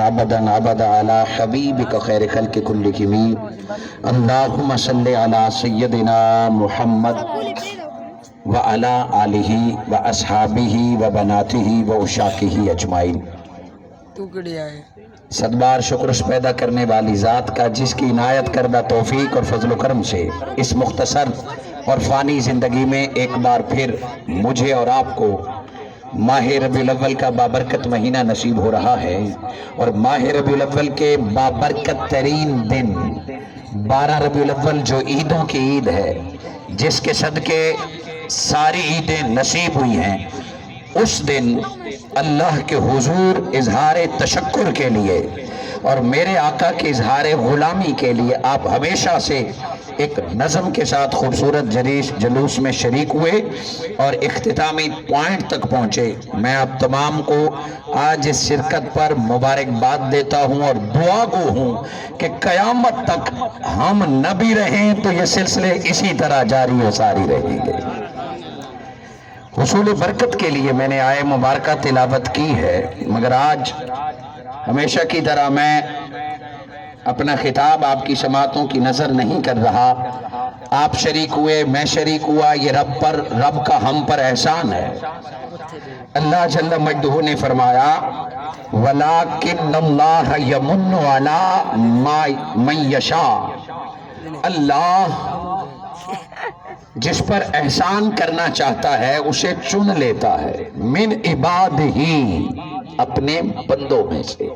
अबदन अबदा अला हबीबिक खैर खल्क़ि कुल्लिहिम अल्लाहुम्मा सल्लि अला सय्यदिना मुहम्मद व अला आलिहि व अस्हाबिहि व बनातिहि व उशाकिहि अजमाइन। सदबार शुक्र पैदा करने वाली ज़ात का जिसकी इनायत करदा तौफीक और फजल करम से इस मुख्तसर और फ़ानी ज़िंदगी में एक बार फिर मुझे और आपको माह रबीउल अव्वल का बाबरकत महीना नसीब हो रहा है। और माह रबीउल अव्वल के बाबरकत तरीन दिन 12 रबीउल अव्वल जो ईदों की ईद है, जिसके सदके सारी ईदें नसीब हुई हैं, उस दिन अल्लाह के हुजूर इजहार तशक्कुर के लिए और मेरे आका के इजहार गुलामी के लिए आप हमेशा से एक नज़म के साथ खूबसूरत जलूस में शरीक हुए और इख्तितामी पॉइंट तक पहुँचे। मैं आप तमाम को आज इस शिरकत पर मुबारकबाद देता हूँ और दुआ गो हूँ कि क़यामत तक हम न भी रहें तो ये सिलसिले इसी तरह जारी और सारी रहेंगे। हुसूल बरकत के लिए मैंने आय मुबारक तिलावत की है, मगर आज हमेशा की तरह मैं अपना खिताब आपकी समातों की नज़र नहीं कर रहा। आप शरीक हुए, मैं शरीक हुआ, ये रब का हम पर एहसान है। अल्लाह जल्ल मजदहू ने फरमाया वलाकिन्नल्लाह यमुन्नु अला मन यशा, अल्लाह जिस पर एहसान करना चाहता है उसे चुन लेता है, मिन इबाद ही, अपने बंदों में से।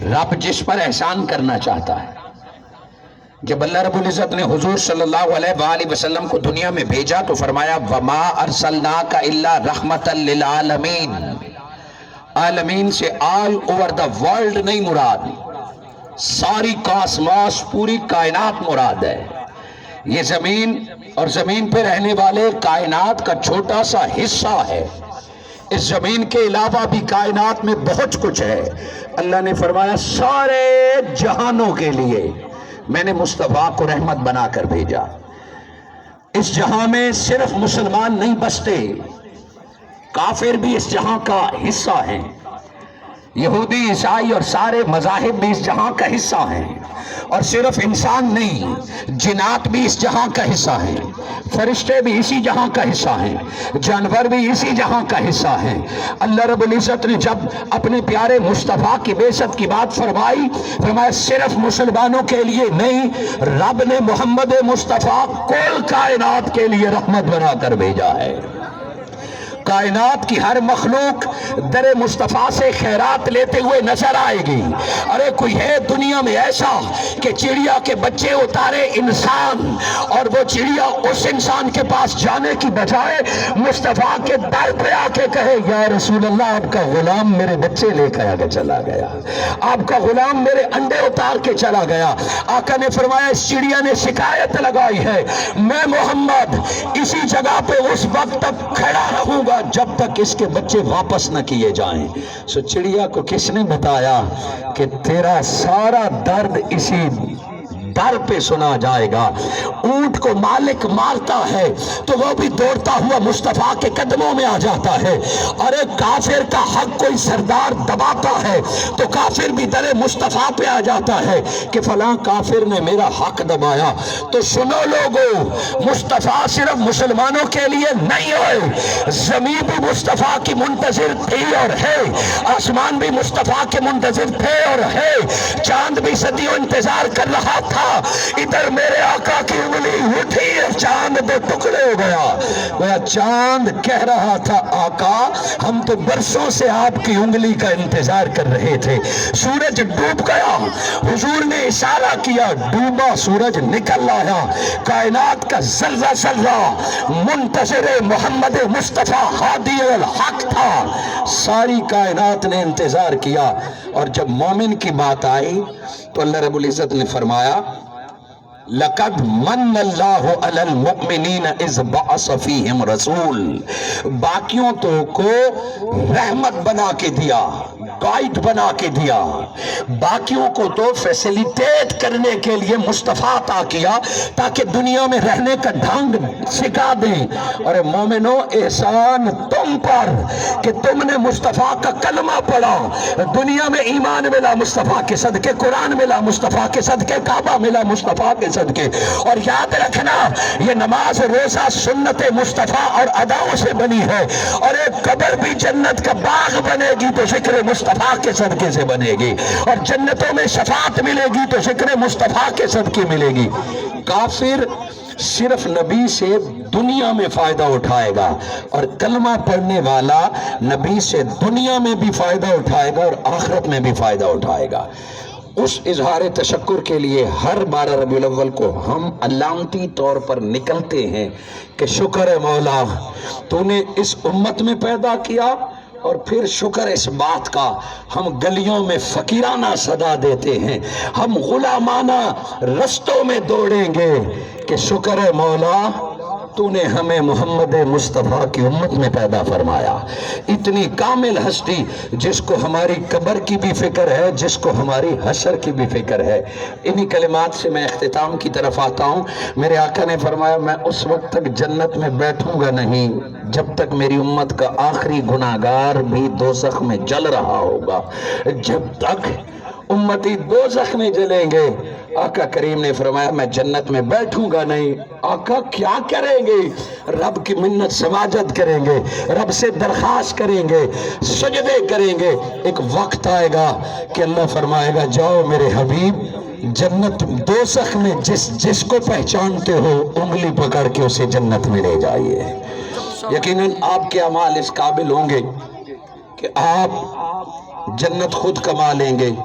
रब जिस पर एहसान करना चाहता है। जब अल्लाह रब्बुल इज़्ज़त ने हुजूर सल्लल्लाहु अलैहि वसल्लम को दुनिया में भेजा तो फरमाया वमा अरसलनाका इल्ला रहमतल लिल आलमीन। आलमीन से ऑल ओवर द वर्ल्ड नहीं मुराद, सारी कासमास पूरी कायनात मुराद है। ये जमीन और जमीन पे रहने वाले कायनात का छोटा सा हिस्सा है। इस जमीन के अलावा भी कायनात में बहुत कुछ है। अल्लाह ने फरमाया सारे जहानों के लिए मैंने मुस्तफा को रहमत बनाकर भेजा। इस जहां में सिर्फ मुसलमान नहीं बसते, काफिर भी इस जहां का हिस्सा हैं। यहूदी, ईसाई और सारे मज़ाहिब भी इस जहां का हिस्सा हैं। और सिर्फ इंसान नहीं, जिन्नात भी इस जहां का हिस्सा हैं, फरिश्ते भी इसी जहां का हिस्सा हैं, जानवर भी इसी जहां का हिस्सा हैं। अल्लाह रब्बुल इज़्ज़त ने जब अपने प्यारे मुस्तफ़ा की बेइज्जत की बात फरमाया सिर्फ मुसलमानों के लिए नहीं, रब ने मोहम्मद मुस्तफ़ा कुल कायनात के लिए रहमत बनाकर भेजा है। कायनात की हर मखलूक दरे मुस्तफ़ा से खैरात लेते हुए नजर आएगी। अरे कोई है दुनिया में ऐसा कि चिड़िया के बच्चे उतारे इंसान और वो चिड़िया उस इंसान के पास जाने की बजाय मुस्तफ़ा के दर पे आके कहे या रसूल अल्लाह, आपका गुलाम मेरे बच्चे लेकर आगे चला गया, आपका गुलाम मेरे अंडे उतार के चला गया। आका ने फरमाया इस चिड़िया ने शिकायत लगाई है, मैं मोहम्मद इसी जगह पे उस वक्त तक खड़ा रहूंगा जब तक इसके बच्चे वापस न किए जाएं। सो चिड़िया को किसने बताया कि तेरा सारा दर्द इसी दर पे सुना जाएगा। ऊंट को मालिक मारता है तो वो भी दौड़ता हुआ मुस्तफा के कदमों में आ जाता है। अरे काफिर का हक कोई सरदार दबाता है तो काफिर भी दरे मुस्तफा पे आ जाता है कि फलां काफिर ने मेरा हक दबाया। तो सुनो लोगों, मुस्तफा सिर्फ मुसलमानों के लिए नहीं है, जमीन भी मुस्तफा की मुंतजिर थी और है, आसमान भी मुस्तफा के मुंतजिर थे और है, चांद भी सदियों इंतजार कर रहा था। इधर मेरे आका की उंगली उठी, चांद दो टुकड़े हो गया। चांद कह रहा था आका हम तो बरसों से आपकी उंगली का इंतजार कर रहे थे। सूरज डूब गया, हुजूर ने इशारा किया, डूबा सूरज निकल आया। कायनात का जर्रा जर्रा मुंतज़िर मोहम्मद मुस्तफा हादी अल हक था। सारी कायनात ने इंतजार किया और जब मोमिन की बात आई तो अल्लाह रब्बुल इज़्ज़त ने फरमाया लक़द मन्नल्लाहु अलल मुमिनीन इज़ बअस फ़ीहिम रसूल, बाकियों तो को रहमत बना के दिया, गाइड बना के दिया, बाकियों को तो फैसिलिटेट करने के लिए मुस्तफ़ा अता किया ताकि दुनिया में रहने का ढंग सिखा दें। और मोमिनो एहसान तुम पर कि तुमने मुस्तफ़ा का कलमा पढ़ा, दुनिया में ईमान मिला मुस्तफ़ा के सदके, कुरान मिला मुस्तफ़ा के सदके, काबा मिला मुस्तफ़ा के सदके। और याद रखना ये नमाज रोजा सुन्नत मुस्तफ़ा और अदाओं से बनी है, और एक कब्र भी जन्नत का बाग बनेगी तो ज़िक्र मुस्तफ़ा के सदके से बनेगी, और जन्नतों में शफाअत मिलेगी तो ज़िक्र मुस्तफ़ा के सदके मिलेगी। काफिर सिर्फ नबी से दुनिया में फायदा उठाएगा, और कलमा पढ़ने वाला नबी से दुनिया में भी फायदा उठाएगा और आखिरत में भी फायदा उठाएगा। उस इजहार तशक्कुर के लिए हर 12 रबीउल अव्वल को हम अलामती तौर पर निकलते हैं कि शुक्र है मौला तूने इस उम्मत में पैदा किया, और फिर शुक्र इस बात का हम गलियों में फकीराना सदा देते हैं, हम गुलामाना रस्तों में दौड़ेंगे कि शुक्र है मौला तूने हमें मोहम्मद मुस्तफ़ा की उम्मत में पैदा फरमाया। इतनी कामिल हस्ती जिसको हमारी कब्र की भी फिक्र है, जिसको हमारी हशर की भी फिक्र है। इन्हीं कलिमात से मैं इख्तिताम की तरफ आता हूँ। मेरे आका ने फरमाया मैं उस वक्त तक जन्नत में बैठूंगा नहीं जब तक मेरी उम्मत का आखिरी गुनाहगार भी दोज़ख में जल रहा होगा। जब तक उम्मती दोज़ख में जलेंगे, आका करीम ने फरमाया मैं जन्नत में बैठूंगा नहीं। आका क्या करेंगे? रब की मिन्नत समाजत करेंगे, रब से दरखास्त करेंगे, सजदे करेंगे। एक वक्त आएगा कि अल्लाह फरमाएगा जाओ मेरे हबीब जन्नत दोज़ख में जिसको पहचानते हो उंगली पकड़ के उसे जन्नत में ले जाइए। यकीनन आपके अमाल इस काबिल होंगे कि आप जन्नत खुद कमा लेंगे।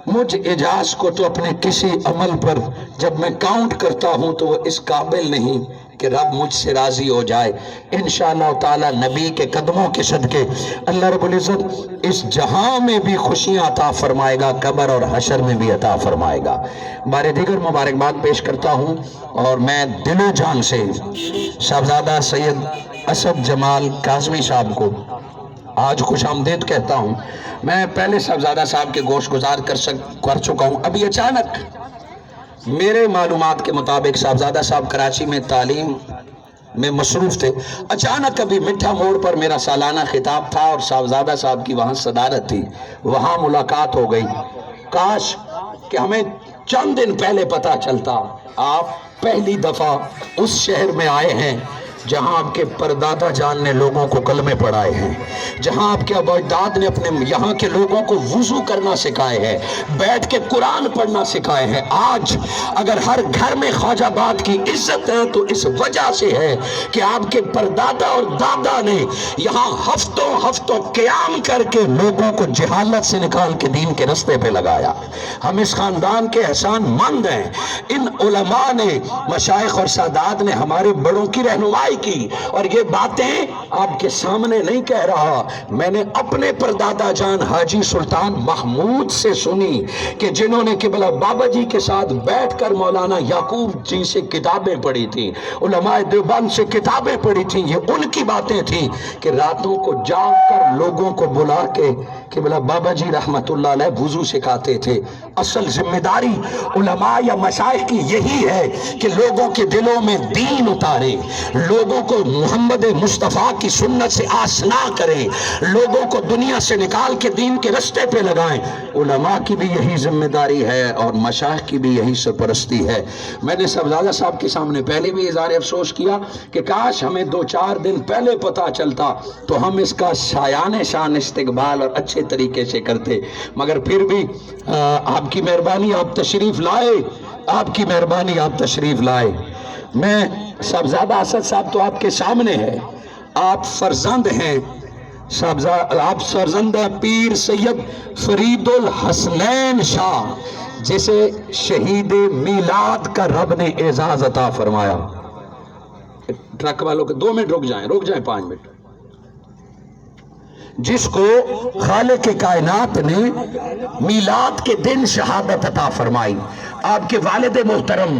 मुझ एजाज को तो अपने किसी अमल पर जब मैं काउंट करता हूं तो वो इस काबिल नहीं कि रब मुझसे राजी हो जाए। इंशाअल्लाह ताला नबी के कदमों के सदके अल्लाह रब्बुल इज़्ज़त इस जहां में भी खुशियां अता फरमाएगा, कब्र और हशर में भी अता फरमाएगा। बारे दीगर मुबारकबाद पेश करता हूं, और मैं दिलो जान से साहबजादा सैयद असद जमाल काज़मी साहब को आज खुश आमदीद कहता हूँ। मैं पहले साहबजादा साहब के गोश गुजार कर चुका हूँ। अभी अचानक मेरे मालूमात के मुताबिक साहबजादा साहब कराची में तालीम में मसरूफ थे। अचानक अभी मिठा मोड़ पर मेरा सालाना खिताब था और साहबजादा साहब की वहाँ सदारत थी, वहाँ मुलाकात हो गई। काश कि हमें चंद दिन पहले पता चलता। आप पहली दफ़ा उस शहर में आए हैं जहां आपके परदादा जान ने लोगों को कलमे पढ़ाए हैं, जहां आपके अबदाद ने अपने यहाँ के लोगों को वुजू करना सिखाए हैं, बैठ के कुरान पढ़ना सिखाए हैं। आज अगर हर घर में ख्वाजाबाद की इज्जत है तो इस वजह से है कि आपके परदादा और दादा ने यहाँ हफ्तों हफ्तों क़याम करके लोगों को जहालत से निकाल के दीन के रास्ते पे लगाया। हम इस खानदान के एहसान मंद हैं। इन उलमा ने, मशाइख और सादात ने हमारे बड़ों की रहनुमाई की, और ये बातें आपके सामने नहीं कह रहा, मैंने अपने परदादा जान हाजी सुल्तान महमूद से सुनी कि जिन्होंने किबला बाबा जी के साथ बैठकर मौलाना याकूब जी से किताबें पढ़ी थी, उलमाए देवबंद से किताबें पढ़ी थी। ये उनकी बातें थी कि रातों को जाग कर लोगों को बुला के किबला बाबा जी रहमतुल्लाह अलैह वुजू सिखाते थे। असल जिम्मेदारी उलमा या मशाइख की यही है कि लोगों के दिलों में दीन उतारे, लोगों को मोहम्मद मुस्तफ़ा की सुन्नत से आसना करें, लोगों को दुनिया से निकाल के दीन के रास्ते पे लगाएं। उलमा की भी यही जिम्मेदारी है और मशाइख की भी यही सरपरस्ती है। मैंने साहबजादा साहब के सामने पहले भी इज़हार अफसोस किया कि काश हमें 2-4 दिन पहले पता चलता तो हम इसका शायान शान इस्तिकबाल और अच्छे तरीके से करते, मगर फिर भी आपकी मेहरबानी आप तशरीफ लाए, आपकी मेहरबानी आप तशरीफ लाए। मैं साहबजादा असद साहब तो आपके सामने है, आप फर्जंद हैं, आप फर्जंद पीर सैयद फरीदुल हसनैन शाह जिसे शहीद मीलाद का रब ने एजाज अता फरमाया। ट्रक वालों के 2 मिनट रुक जाएं 5 मिनट। जिसको खालिक के कायनात ने मीलाद के दिन शहादत अता फरमाई। آپ کے والد محترم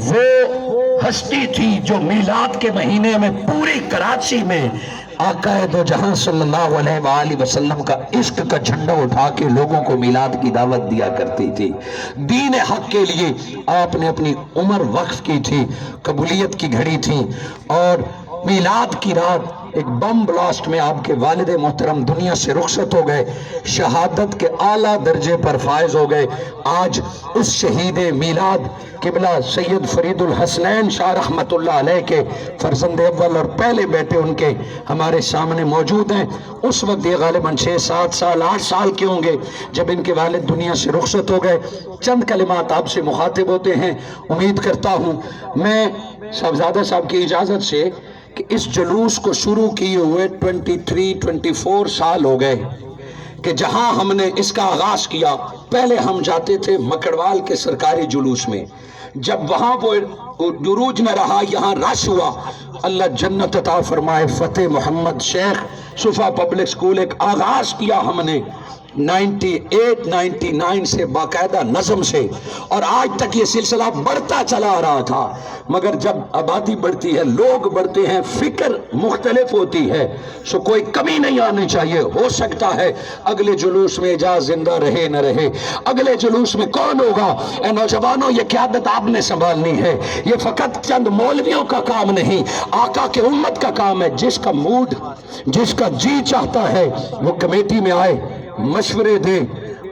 وہ ہستی تھی جو میلاد کے مہینے میں پوری کراچی میں آقا دو جہاں صلی اللہ علیہ وآلہ وسلم کا عشق کا جھنڈا اٹھا کے لوگوں کو میلاد کی دعوت دیا کرتی تھی. دین حق کے لیے آپ نے اپنی عمر وقف کی تھی, قبولیت کی گھڑی تھی, اور میلاد کی رات ایک بم بلاسٹ میں آپ کے والد محترم دنیا سے رخصت ہو گئے, شہادت کے اعلیٰ درجے پر فائز ہو گئے. آج اس شہید میلاد قبلہ سید فرید الحسنین شاہ رحمت اللہ علیہ کے فرزند اول اور پہلے بیٹے ان کے ہمارے سامنے موجود ہیں. اس وقت یہ غالباً 6 7 سال 8 سال کے ہوں گے جب ان کے والد دنیا سے رخصت ہو گئے. چند کلمات آپ سے مخاطب ہوتے ہیں. امید کرتا ہوں میں صاحبزادہ صاحب کی اجازت سے کہ اس جلوس کو شروع کیے ہوئے 23-24 سال ہو گئے کہ جہاں ہم نے اس کا آغاز کیا. پہلے ہم جاتے تھے مکڑوال کے سرکاری جلوس میں, جب وہاں وہ عروج نہ رہا, یہاں رش ہوا. اللہ جنت عطا فرمائے, فتح محمد شیخ صفا پبلک سکول ایک آغاز کیا ہم نے 98-99 سے باقاعدہ نظم سے, اور آج تک یہ سلسلہ بڑھتا چلا آ رہا تھا. مگر جب آبادی بڑھتی ہے, لوگ بڑھتے ہیں, فکر مختلف ہوتی ہے, سو کوئی کمی نہیں آنی چاہیے. ہو سکتا ہے اگلے جلوس میں اجاز زندہ رہے نہ رہے, اگلے جلوس میں کون ہوگا. اے نوجوانوں, یہ قیادت آپ نے سنبھالنی ہے. یہ فقط چند مولویوں کا کام نہیں, آقا کے امت کا کام ہے. جس کا موڈ, جس کا جی چاہتا ہے وہ کمیٹی میں آئے, مشورے دے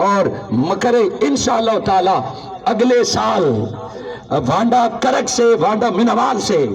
اور مکرے. انشاءاللہ تعالی اگلے سال وانڈا کرک سے, وانڈا منوال سے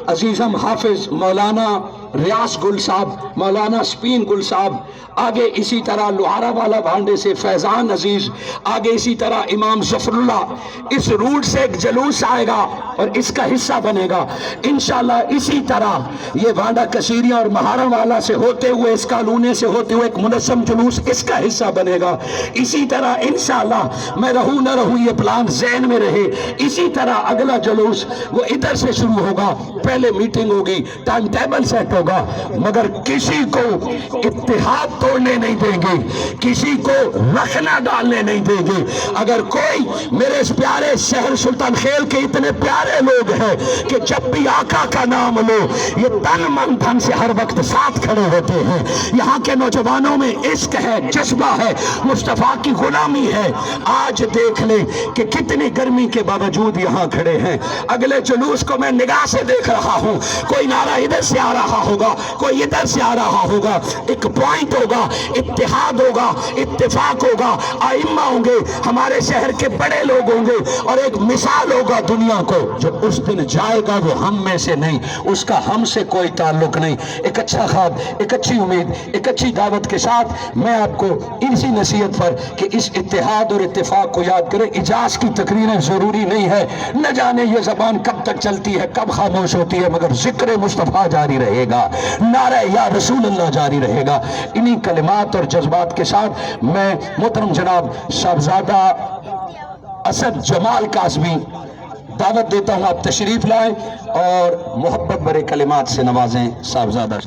عزیزم حافظ مولانا ریاض گل صاحب, مولانا سپین گل صاحب, آگے اسی طرح لوہارا والا بھانڈے سے فیضان عزیز, آگے اسی طرح امام ظفر اللہ. اس روٹ سے ایک جلوس آئے گا اور اس کا حصہ بنے گا انشاءاللہ. اسی طرح یہ وانڈا کثیریہ اور مہارا والا سے ہوتے ہوئے, اس کالونے سے ہوتے ہوئے ایک منظم جلوس اس کا حصہ بنے گا. اسی طرح انشاءاللہ, میں رہوں نہ رہوں یہ پلان ذہن میں رہے, اسی طرح اگلا جلوس وہ ادھر سے شروع ہوگا. پہلے میٹنگ ہوگی, ٹائم ٹیبل سیٹ ہوگا, مگر کسی کو اتحاد توڑنے نہیں دیں گے, کسی کو رکھنا ڈالنے نہیں دیں گے. اگر کوئی میرے اس پیارے شہر سلطان خیل کے اتنے پیارے لوگ ہیں کہ جب بھی آقا کا نام لو یہ تن من دھن سے ہر وقت ساتھ کھڑے ہوتے ہیں. یہاں کے نوجوانوں میں عشق ہے, جذبہ ہے, مصطفیٰ کی غلامی ہے. آج دیکھ لیں کہ کتنی گرمی کے باوجود یہاں کھڑے ہیں. اگلے جلوس کو میں نگاہ سے دیکھ رہا ہوں, کوئی نعرہ ادھر سے آ رہا ہوگا, کوئی ادھر سے آ رہا ہوگا. ایک پوائنٹ ہوگا, اتحاد ہوگا, اتفاق ہوگا, ائمہ ہوں گے, ہمارے شہر کے بڑے لوگ ہوں گے, اور ایک مثال ہوگا دنیا کو. جو اس دن جائے گا وہ ہم میں سے نہیں, اس کا ہم سے کوئی تعلق نہیں. ایک اچھا خواب, ایک اچھی امید, ایک اچھی دعوت کے ساتھ میں آپ کو اسی نصیحت پر کہ اس اتحاد اور اتفاق کو یاد کریں. اجاز کی تقریریں ضروری نہیں ہے, نہ جانے یہ زبان کب تک چلتی ہے, کب خاموش ہوتی ہے, مگر ذکر مصطفیٰ جاری رہے گا, نعرہ یا رسول اللہ جاری رہے گا. انہی کلمات اور جذبات کے ساتھ میں محترم جناب صاحبزادہ اسد جمال قاسمی دعوت دیتا ہوں, آپ تشریف لائیں اور محبت بھرے کلمات سے نوازیں صاحبزادہ.